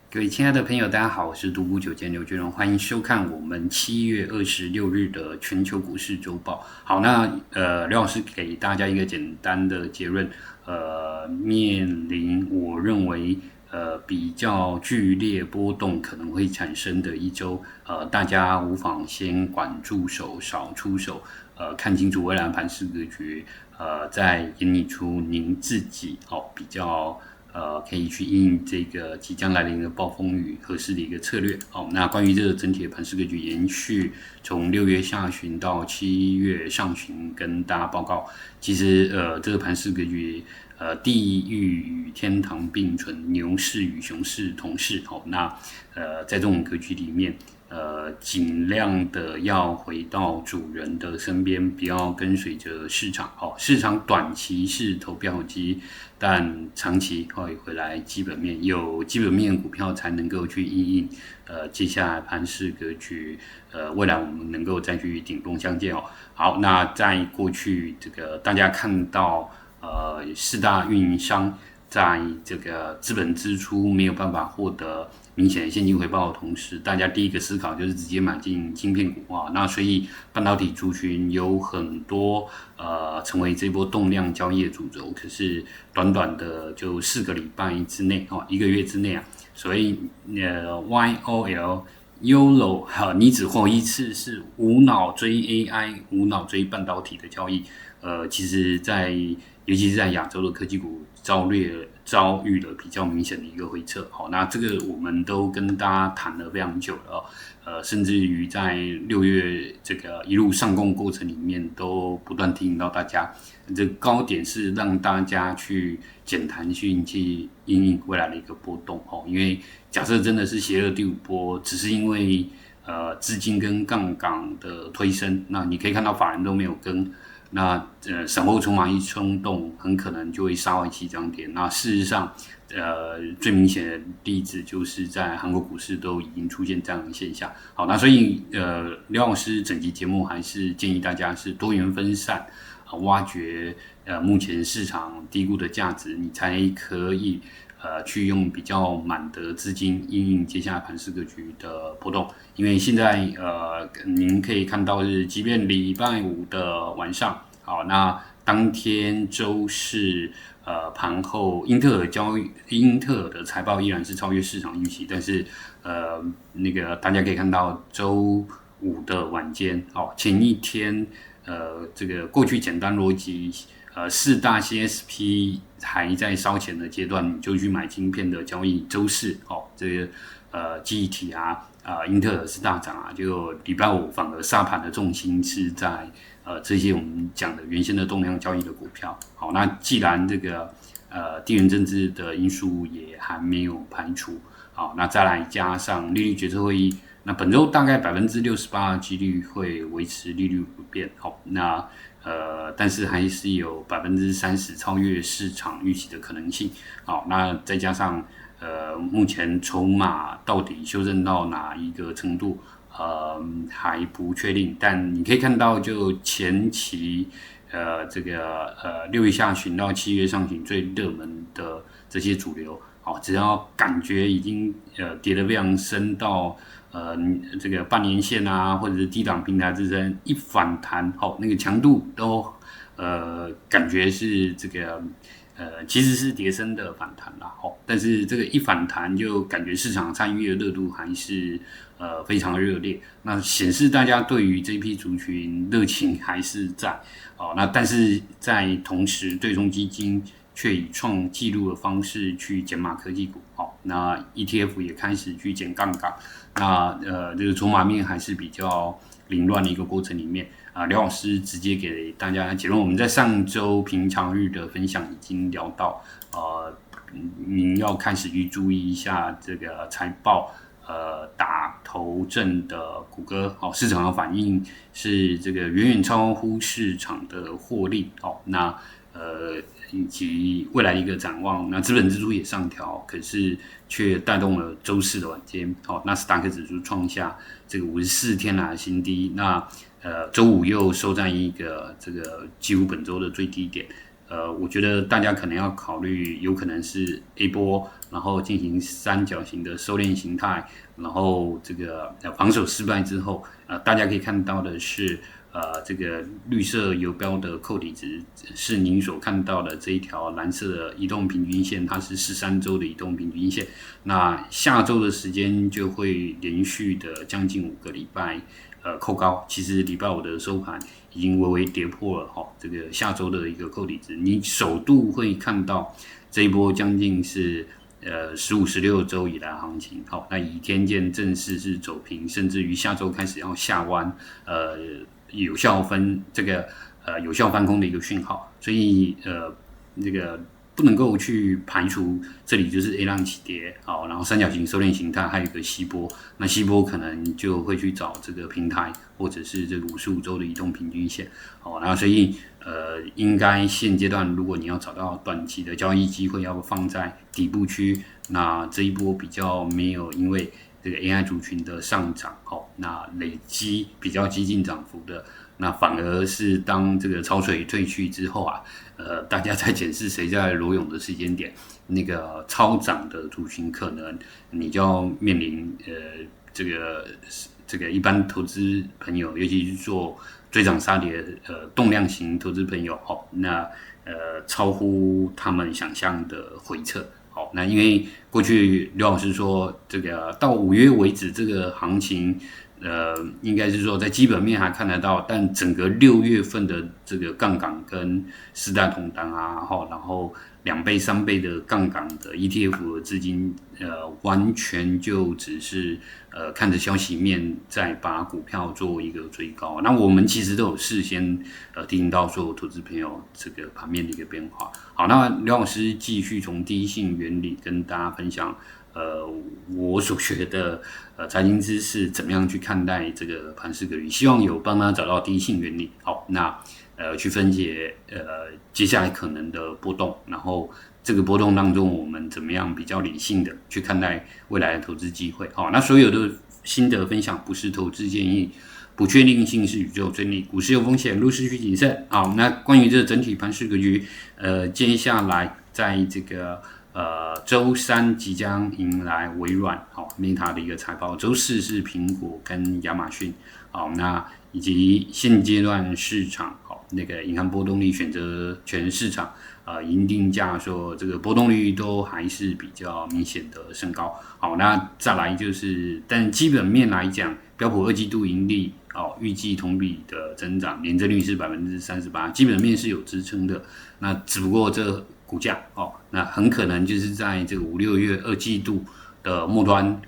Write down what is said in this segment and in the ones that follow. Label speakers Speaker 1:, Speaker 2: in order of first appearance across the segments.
Speaker 1: 各位亲爱的朋友，大家好，我是独孤九剑刘俊荣，欢迎收看我们7月26日的全球股市周报。好，那刘老师给大家一个简单的结论，面临我认为比较剧烈波动可能会产生的一周，大家无妨先管住手，少出手，看清楚未来盘势格局，再演绎出您自己比较。可以去因应这个即将来临的暴风雨合适的一个策略。那关于这个整体的盘势格局延续，从6月下旬到7月上旬，跟大家报告，其实这个盘势格局，地狱与天堂并存，牛市与熊市同市。那在这种格局里面。尽量的要回到主人的身边，不要跟随着市场。市场短期是投票机，但长期会回来基本面，有基本面股票才能够去因应接下来盘势格局。未来我们能够再去顶峰相见。好，那在过去这个大家看到四大运营商在这个资本支出没有办法获得明显的现金回报的同时，大家第一个思考就是直接买进晶片股啊。那所以半导体族群有很多成为这波动量交易的主轴，可是短短的就4个礼拜之内1个月之内啊，所以YOL。YOLO， 你只活一次是无脑追 AI、无脑追半导体的交易，其实尤其是在亚洲的科技股遭遇了比较明显的一个回撤。好，那这个我们都跟大家谈了非常久了，甚至于在6月这个一路上攻过程里面，都不断提醒到大家，这个高点是让大家去减弹性去因应未来的一个波动。因为假设真的是邪恶第5波，只是因为资金跟杠杆的推升，那你可以看到法人都没有跟。那散户筹码一冲动，很可能就会杀回起涨点。那事实上，最明显的例子就是在韩国股市都已经出现这样的现象。好，那所以刘老师整集节目还是建议大家是多元分散，挖掘目前市场低估的价值，你才可以去用比较满的资金因应接下来盘势格局的波动。因为现在您可以看到是，即便礼拜5的晚上，好，那当天周四盘后英特尔的财报依然是超越市场预期，但是那个大家可以看到周5的晚间，前一天这个过去简单逻辑。4大 CSP 还在烧钱的阶段，你就去买晶片的交易。周四这个记忆体英特尔是大涨啊，就礼拜5反而杀盘的重心是在这些我们讲的原先的动量交易的股票。好，那既然这个地缘政治的因素也还没有排除，好，那再来加上利率决策会议，那本周大概68%的几率会维持利率不变。好，那但是还是有30%超越市场预期的可能性。好，那再加上目前筹码到底修正到哪一个程度，还不确定。但你可以看到，就前期这个6月下旬到7月上旬最热门的这些主流，只要感觉已经跌得非常深到这个半年线或者是低档平台支撑一反弹，那个强度都感觉是这个其实是跌升的反弹啦，但是这个一反弹就感觉市场参与的热度还是非常热烈，那显示大家对于这批族群热情还是在。那但是在同时，对冲基金却以创纪录的方式去减码科技股。那 ETF 也开始去减杠杆。那这个筹码面还是比较凌乱的一个过程里面刘老师直接给大家结论。我们在上周平常日的分享已经聊到，您要开始去注意一下这个财报。打头阵的谷歌，市场的反应是这个远远超乎市场的获利，那以及未来一个展望，那资本支出也上调，可是却带动了周四的晚间，纳斯达克指数创下这个54天来的新低，那周5又收在一个这个几乎本周的最低点。我觉得大家可能要考虑，有可能是 A 波，然后进行三角形的收敛形态，然后这个防守失败之后，大家可以看到的是，这个绿色游标的扣底值是您所看到的这一条蓝色的移动平均线，它是13周的移动平均线。那下周的时间就会连续的将近5个礼拜，扣高。其实礼拜五的收盘已经微微跌破了这个下周的一个扣底值，你首度会看到这一波将近是15、16周以来行情，那倚天剑正式是走平，甚至于下周开始要下弯，有效翻空的一个讯号，所以这个不能够去排除这里就是 A 浪起跌，然后三角形收敛形态，还有一个西波，那西波可能就会去找这个平台或者是这个55周的移动平均线，然后所以应该现阶段如果你要找到短期的交易机会，要放在底部区，那这一波比较没有因为这个 AI 族群的上涨，那累积比较激进涨幅的，那反而是当这个潮水退去之后大家在检视谁在裸泳的时间点，那个超涨的族群可能你就要面临这个一般投资朋友，尤其是做追涨杀跌动量型投资朋友，那超乎他们想象的回撤。那因为过去刘老师说，这个到5月为止，这个行情，应该是说在基本面还看得到，但整个6月份的这个杠杆跟4大同单然后2倍、3倍的杠杆的 ETF 的资金，完全就只是看着消息面在把股票做一个追高。那我们其实都有事先提醒到所有投资朋友这个盘面的一个变化。好，那刘老师继续从第一性原理跟大家分享，我所学的财经知识怎么样去看待这个盘势格局，希望有帮他找到第一性原理。好，那去分解接下来可能的波动，然后这个波动当中我们怎么样比较理性的去看待未来的投资机会。好，那所有的心得分享不是投资建议，不确定性是宇宙真理，股市有风险，入市需谨慎。好，那关于这整体盘势格局，接下来在这个周三即将迎来微软Meta 的一个财报，周四是苹果跟亚马逊，那以及现阶段市场那个银行波动率选择权市场银定价说这个波动率都还是比较明显的升高。好，那再来就是，但基本面来讲，标普2季度盈利预计同比的增长，年增率是38%，基本面是有支撑的。那只不过这股价那很可能就是在这个5、6月2季度的末端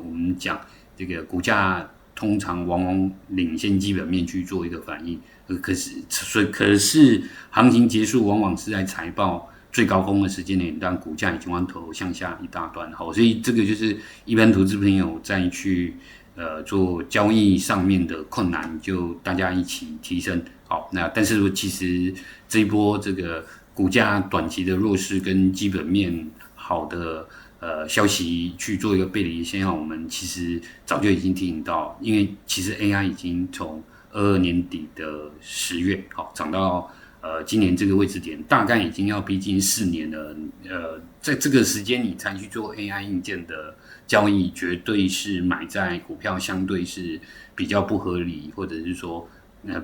Speaker 1: 我们讲这个股价通常往往领先基本面去做一个反应，可是行情结束往往是在财报最高峰的时间点，但股价已经弯头向下一大段。好，所以这个就是一般投资朋友再去做交易上面的困难，就大家一起提升。好，那但是其实这一波这个股价短期的弱势跟基本面好的消息去做一个背离现象，我们其实早就已经提醒到，因为其实 AI 已经从22年底的10月涨到今年这个位置点，大概已经要逼近4年了。在这个时间你才去做 AI 硬件的交易，绝对是买在股票相对是比较不合理，或者是说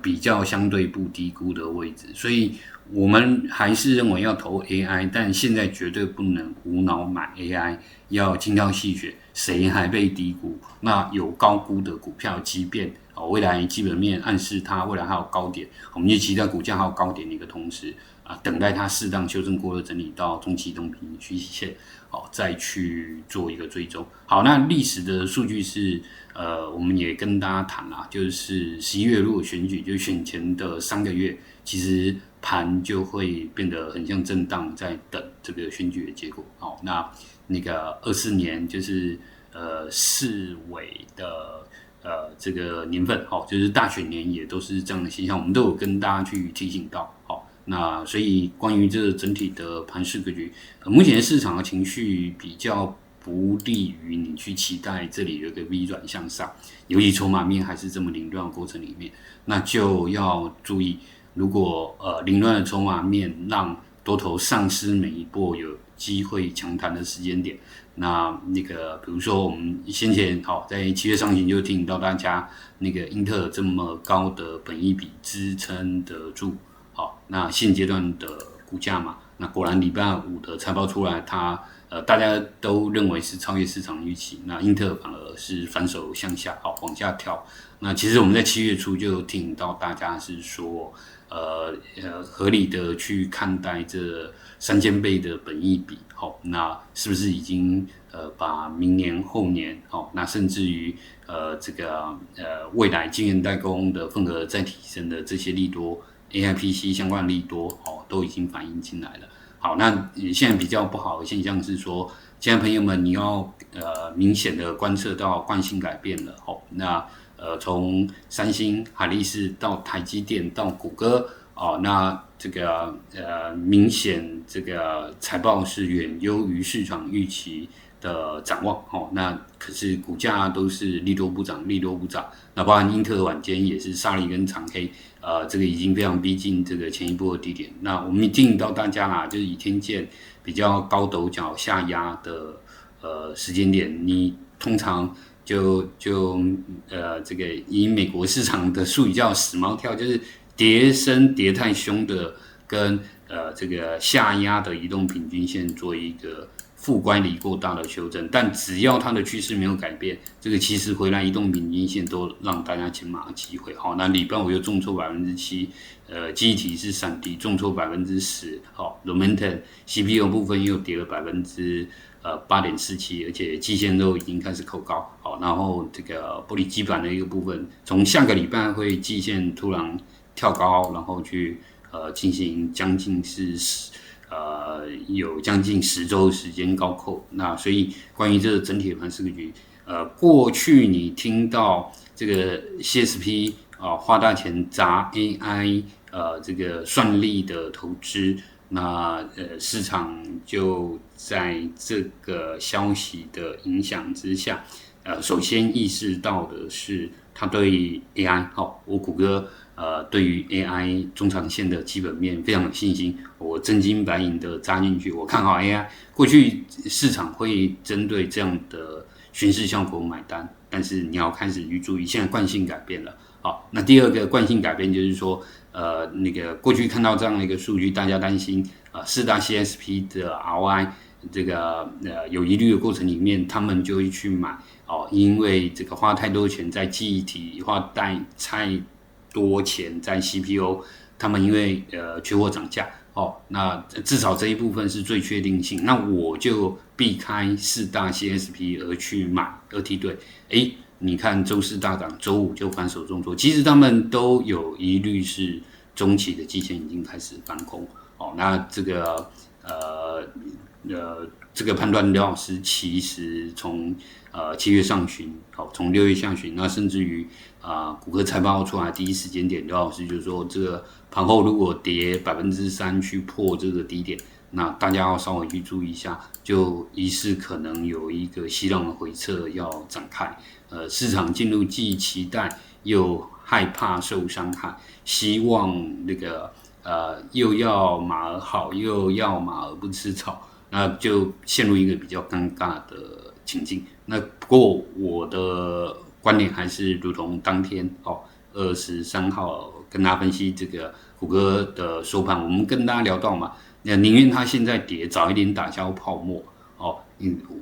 Speaker 1: 比较相对不低估的位置，所以我们还是认为要投 AI， 但现在绝对不能无脑买 AI， 要精挑细选，谁还被低估？那有高估的股票，即便未来基本面暗示它未来还有高点，我们就期待股价还有高点的一个同时等待它适当修正过后整理到中期移动平均趋势线，再去做一个追踪。好，那历史的数据是我们也跟大家谈啦，就是11月如果选举，就选前的3个月，其实盘就会变得很像震荡，在等这个选举的结果。好，那个24年就是4尾的这个年份，就是大选年也都是这样的现象，我们都有跟大家去提醒到。好，那所以关于这整体的盘势格局，目前市场的情绪比较不利于你去期待这里有一个 V 转向上，尤其筹码面还是这么凌乱的过程里面，那就要注意，如果凌乱的筹码面让多头上市每一波有机会强弹的时间点。那个比如说我们先前在7月上旬就提醒到大家，那个英特尔这么高的本益比支撑得住，那现阶段的股价嘛，那果然礼拜五的财报出来，大家都认为是超越市场预期，那英特尔反而是反手向下，往下跳。那其实我们在7月初就提醒到大家是说，合理的去看待这3000倍的本益比，那是不是已经把明年后年，那甚至于未来晶圆代工的份额再提升的这些利多 ，AIPC 相关的利多，都已经反映进来了。好，那现在比较不好的现象是说，现在朋友们你要明显的观测到惯性改变了，那从三星、海力士到台积电到谷歌，那明显这个财报是远优于市场预期的展望，那可是股价都是利多不涨，利多不涨。那包含英特尔晚间也是杀了一根长黑，这个已经非常逼近这个前一波的低点。那我们提醒到大家啦，就是以天线比较高陡角下压的时间点，你通常以美国市场的术语叫死猫跳，就是跌升跌太凶的跟这个下压的移动平均线做一个负乖离过大的修正，但只要它的趋势没有改变，这个其实回来移动平均线都让大家减码的机会。好，那礼拜五又重挫7%，记忆体是闪跌重挫10%，Lumentum CPU 部分又跌了8.47%，而且季线都已经开始扣高。好，然后这个玻璃基板的一个部分，从下个礼拜会季线突然跳高，然后去进行将近有将近10周时间高扣。那所以关于这个整体的盘势格局，过去你听到这个 CSP 花大钱砸 AI 这个算力的投资，那市场就在这个消息的影响之下，首先意识到的是他对 AI 我谷歌对于 AI 中长线的基本面非常有信心，我真金白银的扎进去，我看好 AI。过去市场会针对这样的宣示效果买单，但是你要开始去注意，现在惯性改变了。好，那第二个惯性改变就是说，那个过去看到这样的一个数据，大家担心4大 CSP 的 ROI 这个有疑虑的过程里面，他们就会去买因为这个花太多钱在记忆体，花太多钱在 CPU， 他们因为缺货涨价那至少这一部分是最确定性，那我就避开4大 CSP 而去买二梯队。你看周四大涨，周五就反手重挫，其实他们都有疑虑是中期的季线已经开始翻空。那这个这个判断刘老师其实从7月上旬，从6月下旬，那甚至于谷歌财报出来第一时间点，刘老师就说这个盘后如果跌3%去破这个低点，那大家要稍微去注意一下，就疑似可能有一个息浪的回撤要展开。市场进入既期待又害怕受伤害，希望那个又要马儿好，又要马儿不吃草，那就陷入一个比较尴尬的情境。那不过我的观点还是如同当天23号跟大家分析这个谷歌的收盘，我们跟大家聊到嘛，宁愿它现在跌，早一点打消泡沫。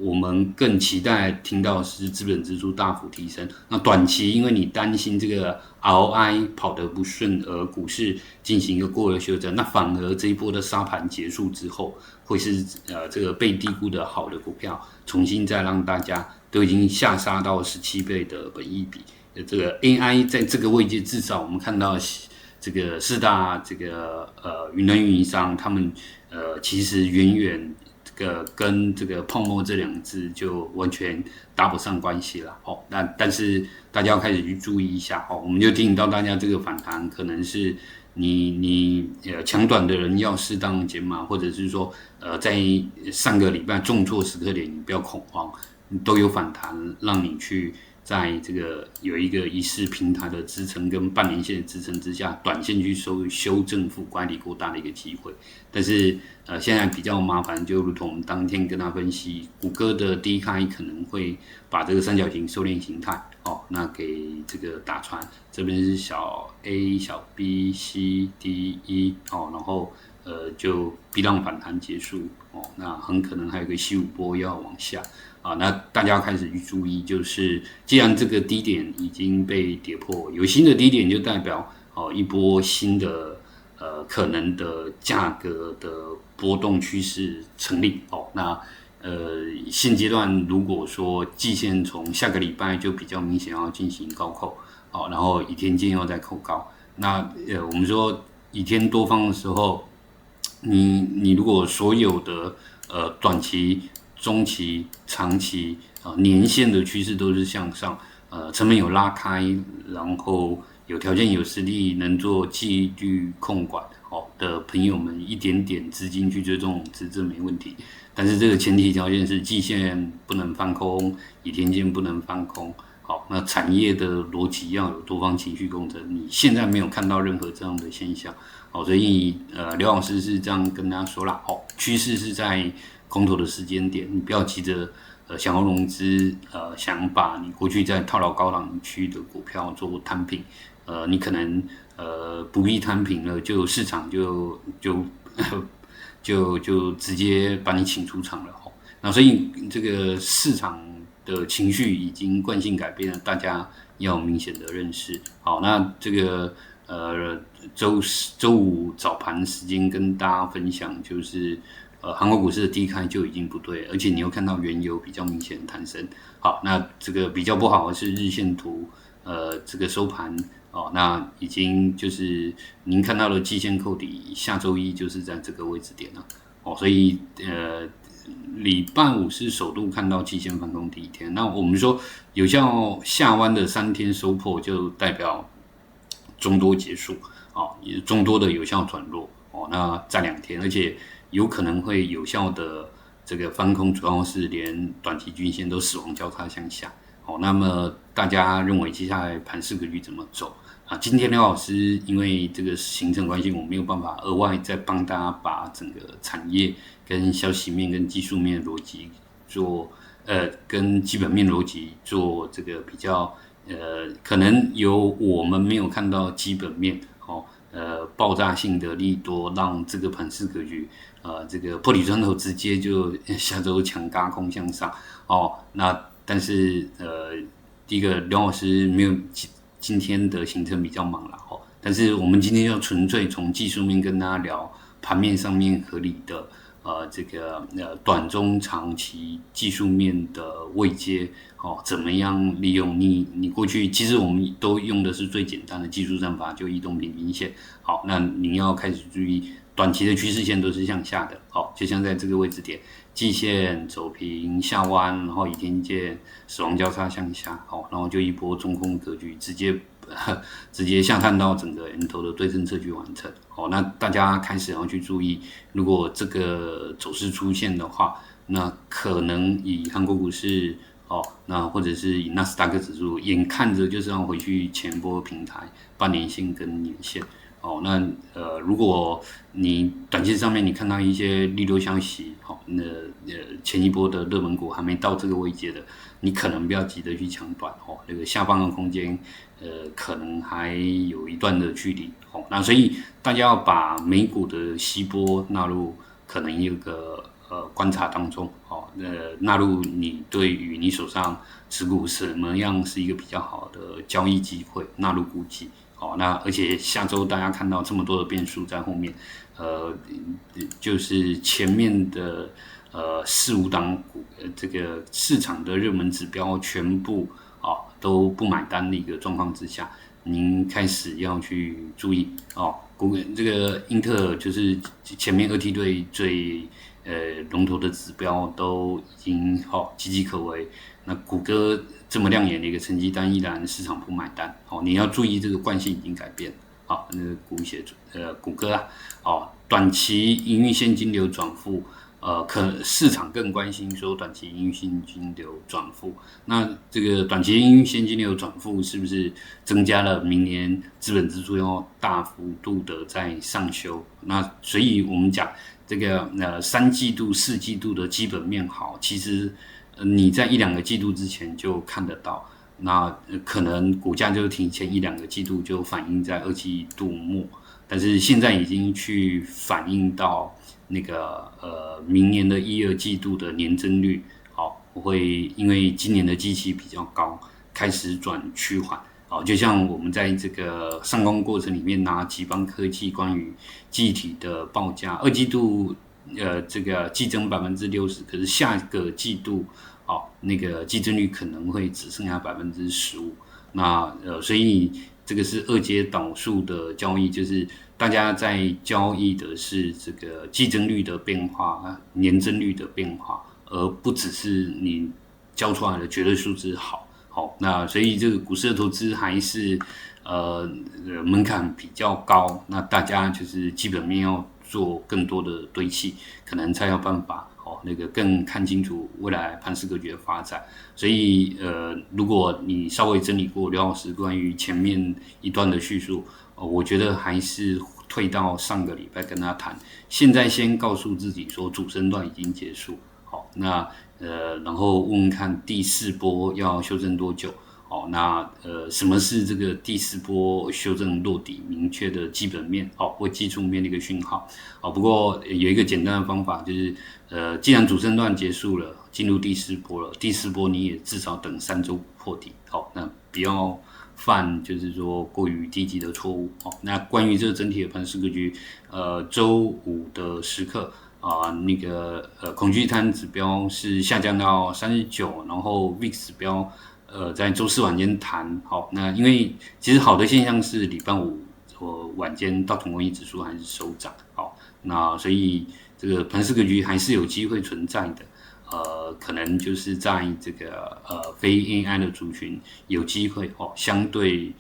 Speaker 1: 我们更期待听到是资本支出大幅提升。那短期因为你担心这个 ROI 跑得不顺，而股市进行一个过热修正，那反而这一波的杀盘结束之后，会是这个被低估的好的股票，重新再让大家都已经下杀到17倍的本益比。这个 AI 在这个位阶，至少我们看到这个4大这个云端运营商，他们其实远远跟这个泡沫这2字就完全搭不上关系了。但是大家要开始去注意一下。我们就提醒到大家，这个反弹可能是你抢短的人要适当减码，或者是说在上个礼拜重挫时刻点，你不要恐慌，都有反弹让你去在这个有一个疑似平台的支撑跟半年线的支撑之下，短线去修正负乖离过大的一个机会。但是现在比较麻烦，就如同我们当天跟他分析，谷歌的低开可能会把这个三角形收敛形态那给这个打穿，这边是小 A 小 B C D E 然后就 B 浪反弹结束那很可能还有个C5波要往下那大家要开始去注意，就是既然这个低点已经被跌破，有新的低点就代表一波新的可能的价格的波动趋势成立那现阶段如果说季线从下个礼拜就比较明显要进行高扣然后倚天剑要再扣高，那我们说倚天多方的时候，你如果所有的短期、中期、长期年线的趋势都是向上，成本有拉开，然后有条件有实力能做纪律控管的朋友们，一点点资金去追踪这没问题。但是这个前提条件是季线不能翻空，倚天剑不能翻空。好，那产业的逻辑要有多方情绪共振，你现在没有看到任何这样的现象。所以刘老师是这样跟大家说啦，趋势是在空头的时间点，你不要急着想要融资，想把你过去在套牢高档区的股票做摊平，你可能不必摊平了，就市场就直接把你请出场了那所以这个市场的情绪已经惯性改变了，大家要有明显的认识。好，那这个周五早盘时间跟大家分享，就是韩国股市的低开就已经不对，而且你又看到原油比较明显的弹升。好，那这个比较不好的是日线图，这个收盘那已经就是您看到的季线扣底，下周一就是在这个位置点了所以礼拜五是首度看到季线翻空第一天，那我们说有效下弯的3天收破，就代表中多结束中多的有效转弱那在2天，而且有可能会有效的这个翻空，主要是连短期均线都死亡交叉向下那么大家认为接下来盘势格局怎么走今天刘老师因为这个行程关系，我没有办法额外再帮大家把整个产业跟消息面跟技术面逻辑做跟基本面逻辑做这个比较可能有我们没有看到基本面爆炸性的利多，让这个盘势格局这个破底砖头直接就下周强轧空向上那但是第一个刘老师没有今天的行程比较忙了但是我们今天要纯粹从技术面跟大家聊盘面上面合理的这个短中长期技术面的位阶怎么样利用你过去其实我们都用的是最简单的技术战法，就移动平均线好，那你要开始注意短期的趋势线都是向下的就像在这个位置点季线走平下弯，然后倚天剑死亡交叉向下然后就一波中空格局直接下探到整个 N 头的对称测距完成那大家开始要去注意，如果这个走势出现的话，那可能以韩国股市那或者是以纳斯达克指数，眼看着就是要回去前波平台半年线跟年线那如果你短期上面你看到一些利多消息那前一波的热门股还没到这个位阶的，你可能不要急着去抢短那个下方的空间可能还有一段的距离那所以大家要把美股的息波纳入可能一个观察当中纳入你对于你手上持股什么样是一个比较好的交易机会，纳入估计那而且下周大家看到这么多的变数在后面就是前面的4-5档股这个市场的热门指标全部都不买单的一个状况之下，您开始要去注意这个英特尔就是前面2梯队最龙头的指标都已经岌岌可危，那谷歌这么亮眼的一个成绩单依然市场不买单你要注意这个惯性已经改变那个谷歌短期营运现金流转负市场更关心说短期营运现金流转负。那这个短期营运现金流转负是不是增加了明年资本支出要大幅度的在上修？那所以我们讲这个3季度、4季度的基本面好，其实你在1-2个季度之前就看得到。那可能股价就提前1-2个季度就反映在2季度末，但是现在已经去反映到那个明年的1、2季度的年增率，好，我会因为今年的基期比较高，开始转趋缓。好，就像我们在这个上攻过程里面拿集邦科技关于记忆体的报价，2季度这个季增60%，可是下个季度那个季增率可能会只剩下15%。那所以这个是2阶导数的交易，就是大家在交易的是这个季增率的变化、年增率的变化，而不只是你交出来的绝对数字好。好，那所以这个股市的投资还是门槛比较高，那大家就是基本面要做更多的堆砌，可能才有办法那个更看清楚未来盘势格局的发展。所以如果你稍微整理过刘老师关于前面一段的叙述，我觉得还是退到上个礼拜跟他谈，现在先告诉自己说主升段已经结束，好，那然后问问看第4波要修正多久。好，那什么是这个第4波修正落底明确的基本面或技术面的一个讯号？不过有一个简单的方法，就是既然主升段结束了，进入第4波了，第4波你也至少等3周破底。好，那不要犯就是说过于低级的错误。那关于这个整体的盘势格局，周五的时刻。那个恐惧贪指标是下降到39，然后 VIX 指标在周4晚间弹。好，那因为其实好的现象是礼拜五晚间道琼工业指数还是收涨。好，那所以这个盘势格局还是有机会存在的。可能就是在这个非 AI 的族群有机会相对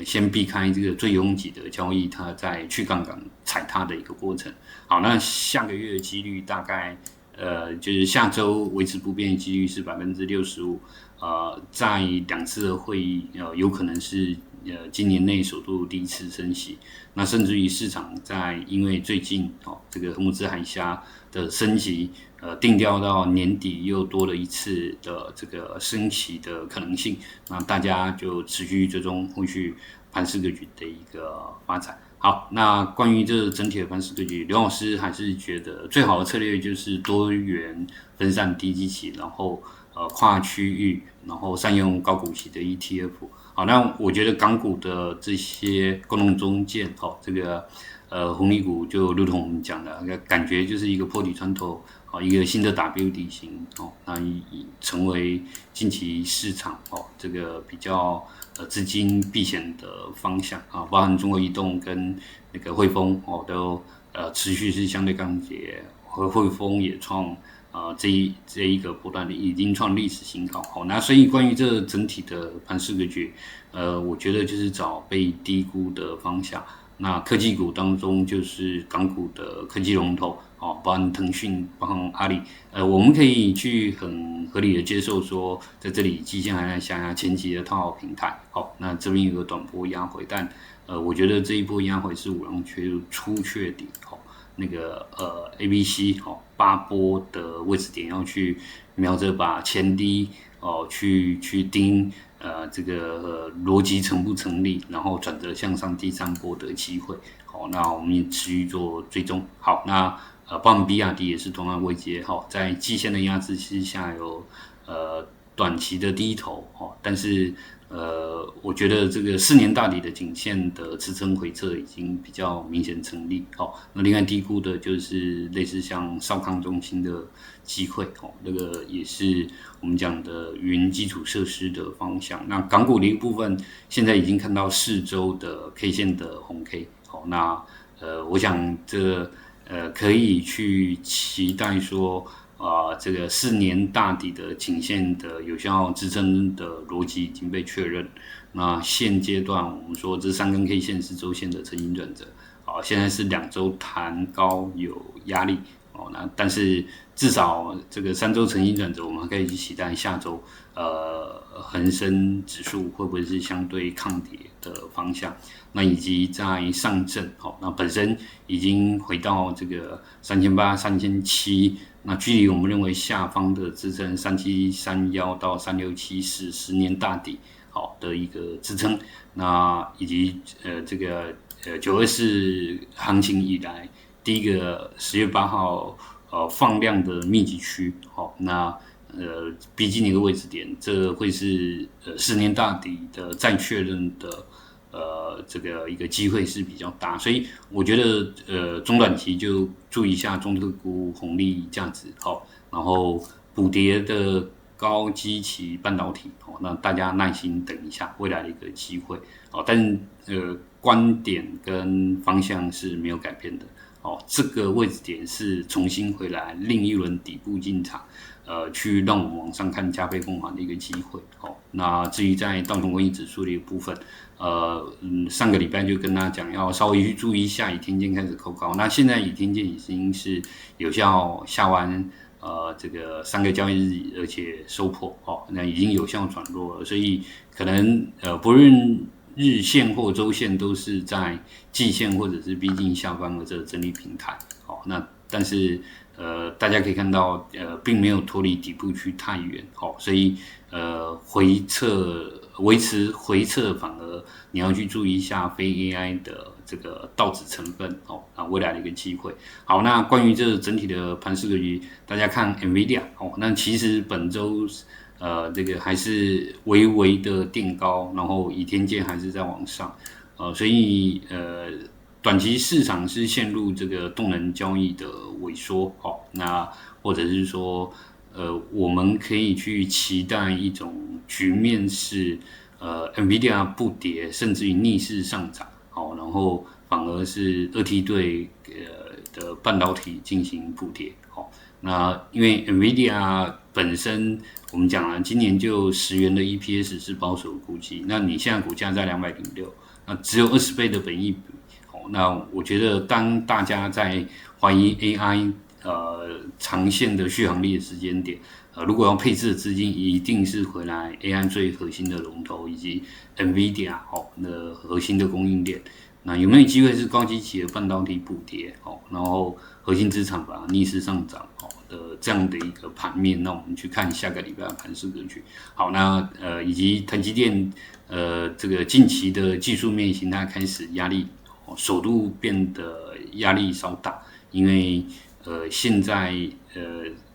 Speaker 1: 先避开这个最拥挤的交易，它在去杠杆踩踏的一个过程。好，那下个月的几率大概就是下周维持不变的几率是65%。在2次的会议有可能是今年内首度第1次升息。那甚至于市场在因为最近这个荷姆兹海峡的升息定调到年底又多了1次的这个升息的可能性，那大家就持续追踪后续盘势格局的一个发展。好，那关于这整体的盘势格局，刘老师还是觉得最好的策略就是多元分散低基期，然后跨区域，然后善用高股息的 ETF。好，那我觉得港股的这些共同中介，这个红利股就如同我们讲的，感觉就是一个破底穿透，一个新的 W 底型，那成为近期市场这个比较资金避险的方向包含中国移动跟那个汇丰都持续是相对钢铁，和汇丰也创这一个波段的已经创历史新高。好，那所以关于这整体的盘势格局，我觉得就是找被低估的方向。那科技股当中就是港股的科技龙头包含腾讯，包含阿里，我们可以去很合理的接受说，在这里季线还在下压前期的套牢平台。好，那这边有个短波压回，但我觉得这一波压回是五浪出确底。那个ABC 8波的位置点要去瞄着把前低去盯这个逻辑成不成立，然后转折向上第3波的机会。好，那我们也持续做追踪。好，那包含比亚迪也是同样位阶在季线的压制之下有短期的低头但是我觉得这个4年大底的颈线的支撑回撤已经比较明显成立。那另外低估的就是类似像少康中心的机会那个也是我们讲的云基础设施的方向。那港股的一部分现在已经看到4周的 K 线的红 K。那我想这可以去期待说这个4年大底的颈线的有效支撑的逻辑已经被确认。那现阶段我们说这3根 K 线是周线的成因转折。好，现在是2周弹高有压力。哦。那但是至少这个3周成绩转折，我们可以去期待下周恒生指数会不会是相对抗跌的方向？那以及在上证，那本身已经回到这个3800、3700，那距离我们认为下方的支撑3731到3674是10年大底的一个支撑，那以及这个924行情以来第一个10月8号放量的密集区，那逼近一个位置点，这会是10年大底的再确认的这个一个机会是比较大，所以我觉得中短期就注意一下中特估红利价值，然后补跌的高基期半导体，那大家耐心等一下未来的一个机会，但观点跟方向是没有改变的，这个位置点是重新回来另一轮底部进场。去让我们往上看加倍奉还的一个机会，那至于在道琼工业指数的一个部分，上个礼拜就跟大家讲要稍微去注意一下，以天线开始扣高，那现在以天线已经是有效下弯，这个3个交易日，而且收破，那已经有效转弱了，所以可能不论日线或周线都是在季线或者是逼近下方的这个整理平台，那但是大家可以看到，并没有脱离底部区太远，所以回撤维持回撤，反而你要去注意一下非 AI 的这个道指成分，未来的一个机会。好，那关于这整体的盘势格局，大家看 NVIDIA，那其实本周这个还是微微的垫高，然后以天线还是在往上，所以短期市场是陷入这个动能交易的萎缩，那或者是说，我们可以去期待一种局面是，NVIDIA 不跌，甚至于逆势上涨，然后反而是2T 对的半导体进行补跌，那因为 NVIDIA 本身我们讲了，今年就10元的 EPS 是保守估计，那你现在股价在206，那只有20倍的本益比。那我觉得，当大家在怀疑 AI 长线的续航力的时间点，如果要配置的资金，一定是回来 AI 最核心的龙头以及 NVIDIA 的核心的供应链。那有没有机会是高基期的半导体补跌，然后核心资产把逆势上涨的这样的一个盘面？那我们去看下个礼拜的盘势格局。好，那以及台积电这个近期的技术面形态开始压力。首度变得压力稍大，因为现在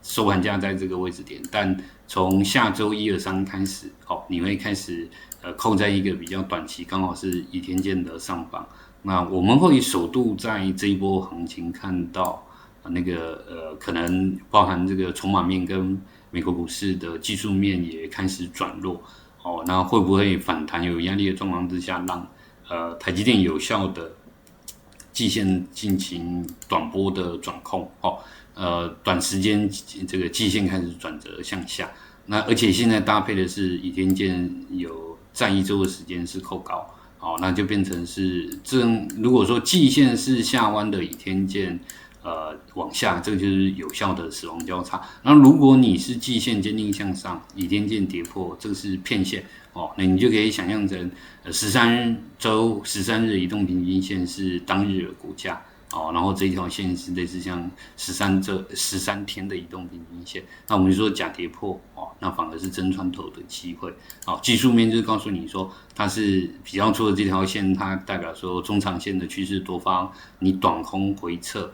Speaker 1: 收盘价在这个位置点，但从下周1、2、3开始，你会开始扣在一个比较短期，刚好是倚天线的上方。那我们会首度在这一波行情看到那个可能包含这个筹码面跟美国股市的技术面也开始转弱，那会不会反弹有压力的状况之下，让台积电有效的季线进行短波的转空，短时间这个季线开始转折向下，那而且现在搭配的是倚天线有在1周的时间是扣高，那就变成是如果说季线是下弯的倚天线，往下，这个就是有效的死亡交叉。那如果你是季线坚定向上，倚天线跌破，这个是骗线，那你就可以想象成13周13日移动平均线是当日的股价，然后这一条线是类似像13天的移动平均线。那我们就说假跌破，那反而是真穿透的机会。技术面就是告诉你说它是比较粗的这条线，它代表说中长线的趋势多方，你短空回撤。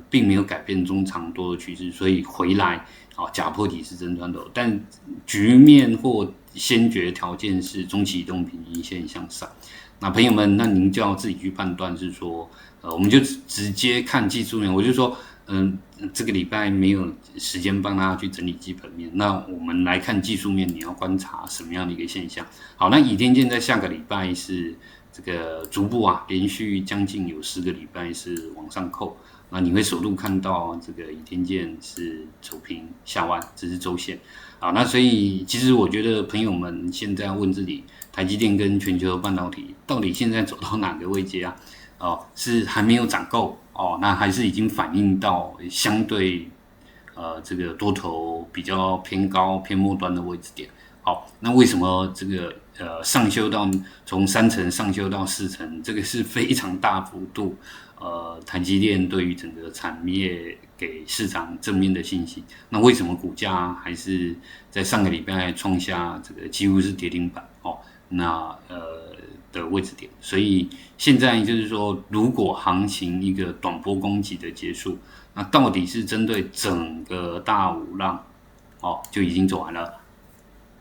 Speaker 1: 并没有改变中长多的趋势，所以回来假破底是真穿透，但局面或先决条件是中期移动平均线向上。那朋友们，那您就要自己去判断，是说我们就直接看技术面。我就说，这个礼拜没有时间帮大家去整理基本面，那我们来看技术面，你要观察什么样的一个现象？好，那倚天线在下个礼拜是。这个逐步连续将近有10个礼拜是往上扣，那你会首度看到这个倚天线是走平下弯，这是周线。好，那所以其实我觉得朋友们现在问自己，台积电跟全球半导体到底现在走到哪个位阶啊？是还没有涨够，哦，那还是已经反映到相对这个多头比较偏高偏末端的位置点。好，那为什么这个上修到从3成上修到4成，这个是非常大幅度。台积电对于整个产业给市场正面的信息，那为什么股价还是在上个礼拜创下这个几乎是跌停板哦？那的位置点，所以现在就是说，如果行情一个短波攻击的结束，那到底是针对整个大五浪哦就已经走完了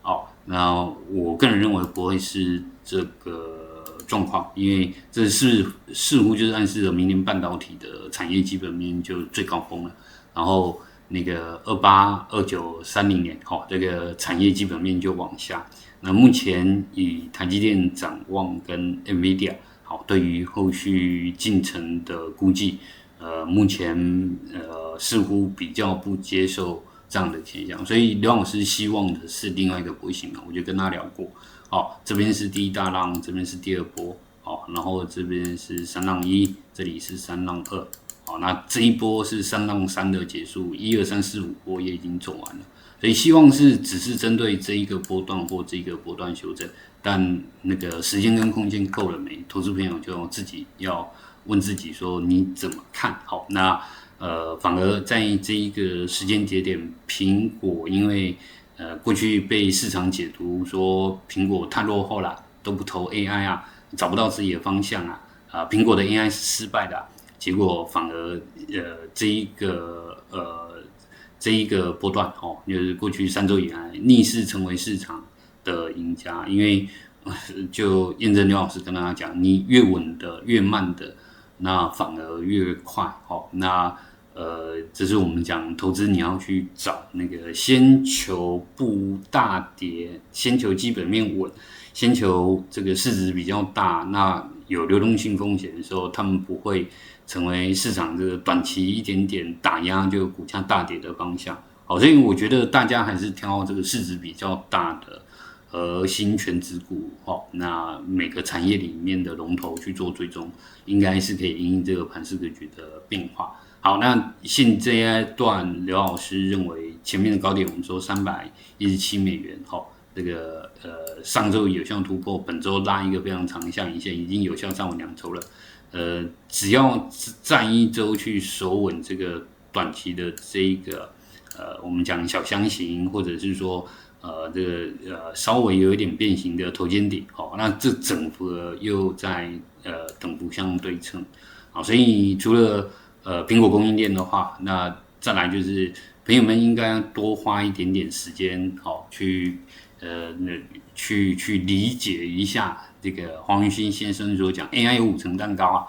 Speaker 1: 哦？那我个人认为不会是这个状况，因为这似乎就是暗示了明年半导体的产业基本面就最高峰了。然后那个28、29、30年，这个产业基本面就往下。那目前以台积电展望跟 NVIDIA 对于后续进程的估计，目前似乎比较不接受这样的现象，所以刘老师希望的是另外一个波形嘛，我就跟他聊过。这边是第一大浪，这边是第二波，然后这边是3浪1，这里是3浪2，那这一波是3浪3的结束，1、2、3、4、5波也已经走完了，所以希望是只是针对这一个波段或这一个波段修正，但那个时间跟空间够了没？投资朋友就自己要问自己说你怎么看？好，那反而在这一个时间节点，苹果因为过去被市场解读说苹果太落后了，都不投 AI 啊，找不到自己的方向啊，苹果的 AI 是失败的，结果反而这一个波段就是过去3周以来逆势成为市场的赢家，因为就验证刘老师跟大家讲，你越稳的越慢的，那反而越快那这是我们讲投资你要去找那个先求不大跌，先求基本面稳，先求这个市值比较大，那有流动性风险的时候，他们不会成为市场这个短期一点点打压就股价大跌的方向。好，所以我觉得大家还是挑这个市值比较大的核心权值股那每个产业里面的龙头去做追踪，应该是可以因应这个盘势格局的变化。好，那现阶段刘老师认为前面的高点我们说$317，这个上周有效突破，本周拉一个非常长的下影线，已经有效站稳2周了。只要站1周去守稳这个短期的这一个我们讲小箱型，或者是说这个稍微有一点变形的头肩顶，那这整幅又在等幅相对称。好，所以除了苹果供应链的话，那再来就是朋友们应该多花一点点时间，去理解一下这个黄云勋先生所讲 AI 有5层蛋糕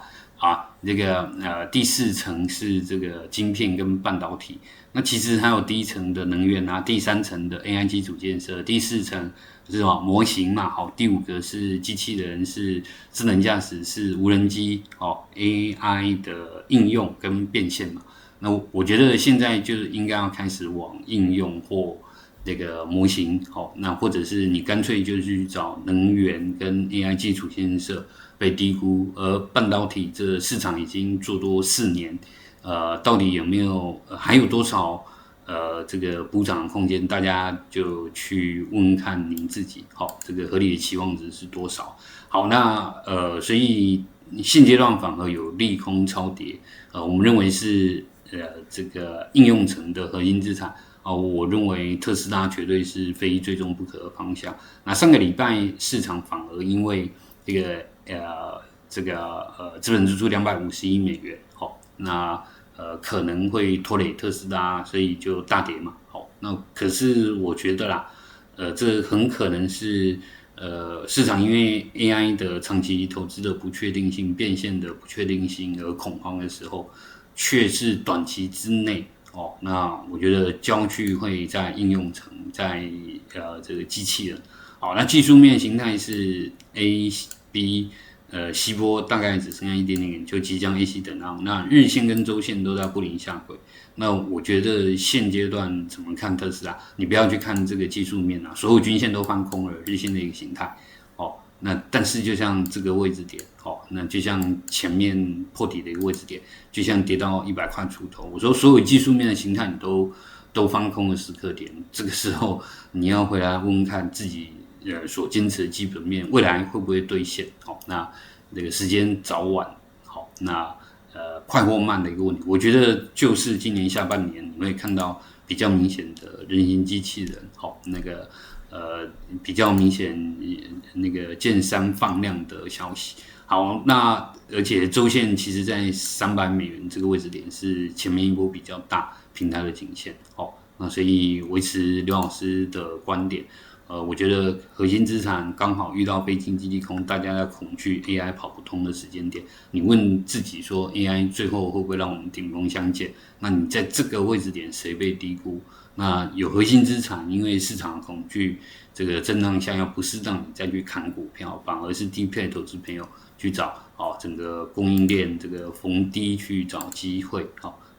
Speaker 1: 这个第4层是这个晶片跟半导体，那其实还有第1层的能源第3层的 AI 基础建设，第4层是模型嘛，第5个是机器人，是智能驾驶，是无人机AI 的应用跟变现嘛。那我觉得现在就是应该要开始往应用或这个模型那或者是你干脆就去找能源跟 AI 基础建设被低估，而半导体这市场已经做多4年，到底有没有还有多少这个补涨的空间？大家就去问问看您自己，这个合理的期望值是多少？好，那所以现阶段反而有利空超跌，我们认为是这个应用层的核心资产。我认为特斯拉绝对是非最终不可的方向。那上个礼拜市场反而因为这个资本支出$250亿，那可能会拖累特斯拉，所以就大跌嘛。那可是我觉得啦，这很可能是市场因为 AI 的长期投资的不确定性、变现的不确定性而恐慌的时候，却是短期之内。那我觉得焦距会在应用层，在这个机器人。好，那技术面形态是 A、B，西波大概只剩下一点点，就即将 AC 等浪。那日线跟周线都在不临下轨。那我觉得现阶段怎么看特斯拉？你不要去看这个技术面所有均线都翻空了，日线的一个形态。那但是就像这个位置点，那就像前面破底的一个位置点，就像跌到100块出头，我说所有技术面的形态你都翻空的时刻点，这个时候你要回来问问看自己所坚持的基本面未来会不会兑现？好，那这个时间早晚好，那快或慢的一个问题，我觉得就是今年下半年你会看到比较明显的人形机器人，好，那个比较明显那个建商放量的消息。好，那而且周线其实在$300这个位置点是前面一波比较大平台的颈线，好，那所以维持刘老师的观点。我觉得核心资产刚好遇到非经济利空，大家在恐惧 AI 跑不通的时间点，你问自己说 AI 最后会不会让我们顶峰相见？那你在这个位置点谁被低估？那有核心资产，因为市场恐惧这个震荡下要不适当你再去砍股票，反而是低配投资朋友去找整个供应链这个逢低去找机会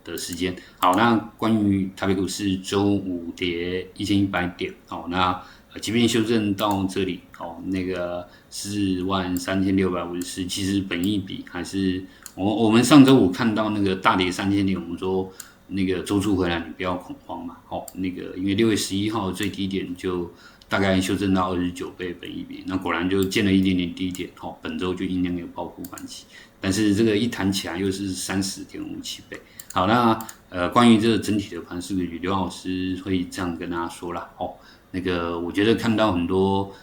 Speaker 1: 的时间。好，那关于台北股市周五跌1100点，好，那即便修正到这里，那个43654，其实本益比还是我们上周五看到那个大跌3000点，我们说那个周出回来你不要恐慌嘛，那个因为6月11号最低点就大概修正到29倍本益比，那果然就见了一点点低点，本周就阴阳有报复反击，但是这个一弹起来又是30.57倍。好，那关于这个整体的盘势格局，刘老师会这样跟大家说啦，那个我觉得看到很多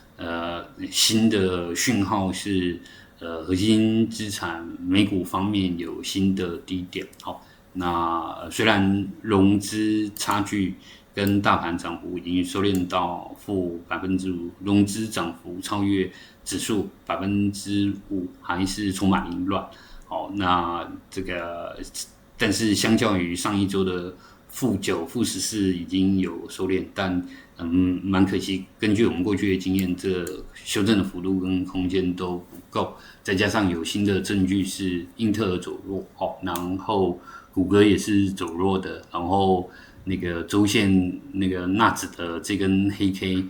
Speaker 1: 新的讯号是核心资产美股方面有新的低点，好，那虽然融资差距跟大盘涨幅已经收敛到负5%，融资涨幅超越指数5%，还是充满凌乱。好，那这个但是相较于上一周的负9、负14已经有收敛，但蛮可惜。根据我们过去的经验，这修正的幅度跟空间都不够，再加上有新的证据是英特尔走弱，然后谷歌也是走弱的，然后那个周线那个纳指的这根黑 K，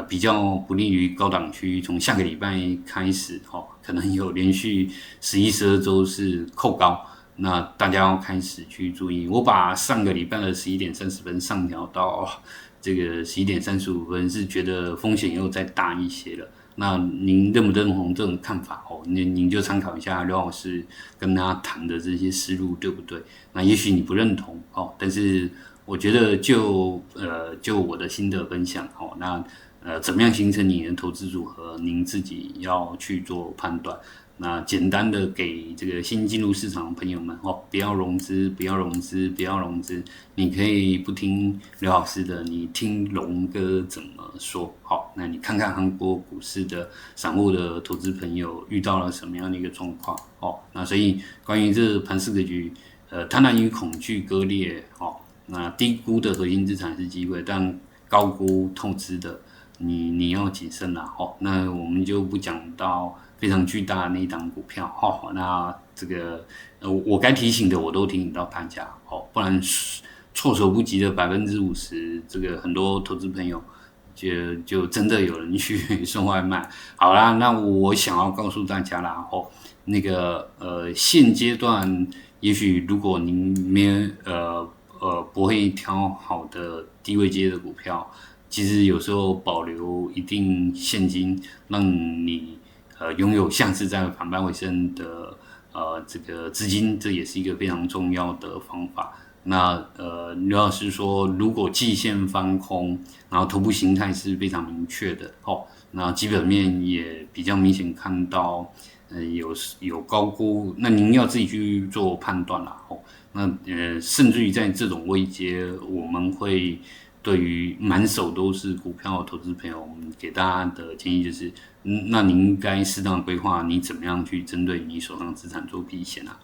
Speaker 1: 比较不利于高档区，从下个礼拜开始，可能有连续11、12周是扣高。那大家要开始去注意，我把上个礼拜的11:30上调到这个11:35，是觉得风险又再大一些了。那您认不认同这种看法？您就参考一下刘老师跟他谈的这些思路，对不对？那也许你不认同但是我觉得就我的心得分享那怎么样形成你的投资组合，您自己要去做判断。那简单的给这个新进入市场的朋友们不要融资，不要融资，不要融资。你可以不听刘老师的，你听龙哥怎么说。好，那你看看韩国股市的散户的投资朋友遇到了什么样的一个状况那所以关于这盘势格局，贪婪与恐惧割裂那低估的核心资产是机会，但高估透支的你要谨慎啦那我们就不讲到非常巨大的那一档股票那这个我该提醒的我都提醒到大家不然措手不及的50%，这个很多投资朋友就真的有人去送外卖。好啦，那我想要告诉大家啦那个现阶段也许如果您没有不会挑好的低位阶的股票，其实有时候保留一定现金，让你拥有下次再反败为胜的这个资金，这也是一个非常重要的方法。那刘老师说，如果季线翻空，然后头部形态是非常明确的那基本面也比较明显看到有高估，那您要自己去做判断啦那甚至于在这种位阶，我们会对于满手都是股票的投资朋友，我们给大家的建议就是，那您应该适当规划你怎么样去针对你手上资产做避险啊。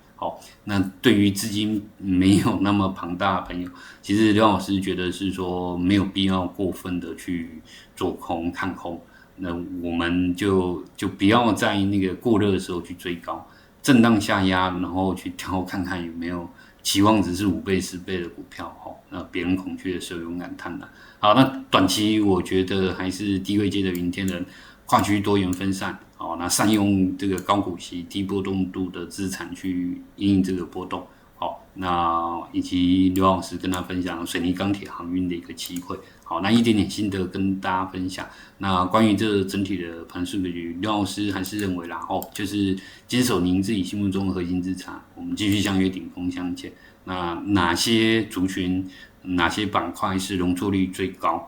Speaker 1: 那对于资金没有那么庞大的朋友，其实刘老师觉得是说没有必要过分的去做空看空，那我们就不要在那个过热的时候去追高，震荡下压，然后去挑看看有没有期望值是5倍、10倍的股票那别人恐惧的时候勇敢贪婪。好，那短期我觉得还是低位阶的云天人跨区多元分散好，那善用这个高股息、低波动度的资产去因应这个波动。好，那以及刘老师跟他分享水泥、钢铁、航运的一个机会。好，那一点点心得跟大家分享。那关于这整体的盘势格局，刘老师还是认为啦，就是坚守您自己心目中的核心资产，我们继续相约顶峰相见。那哪些族群、哪些板块是容错率最高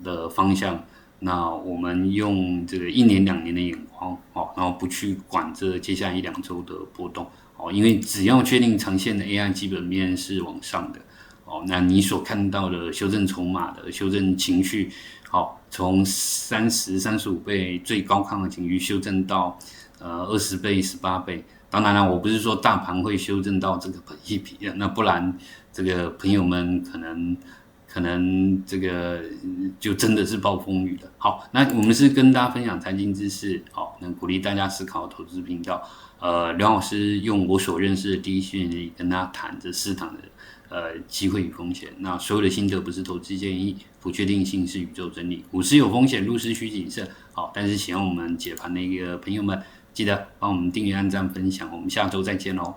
Speaker 1: 的方向？那我们用这个1年2年的眼光，然后不去管这接下来1-2周的波动，因为只要确定长线的 AI 基本面是往上的，那你所看到的修正筹码的修正情绪，从30、35倍最高亢的情绪修正到20倍、18倍。当然了，我不是说大盘会修正到这个本益比的，那不然这个朋友们可能这个就真的是暴风雨了。好，那我们是跟大家分享财经知识，能鼓励大家思考投资频道。刘老师用我所认识的第一线力跟他谈这市场的机会与风险。那所有的心得不是投资建议，不确定性是宇宙真理。股市有风险，入市需谨慎。好，但是喜欢我们解盘的一个朋友们，记得帮我们订阅、按赞、分享。我们下周再见喽。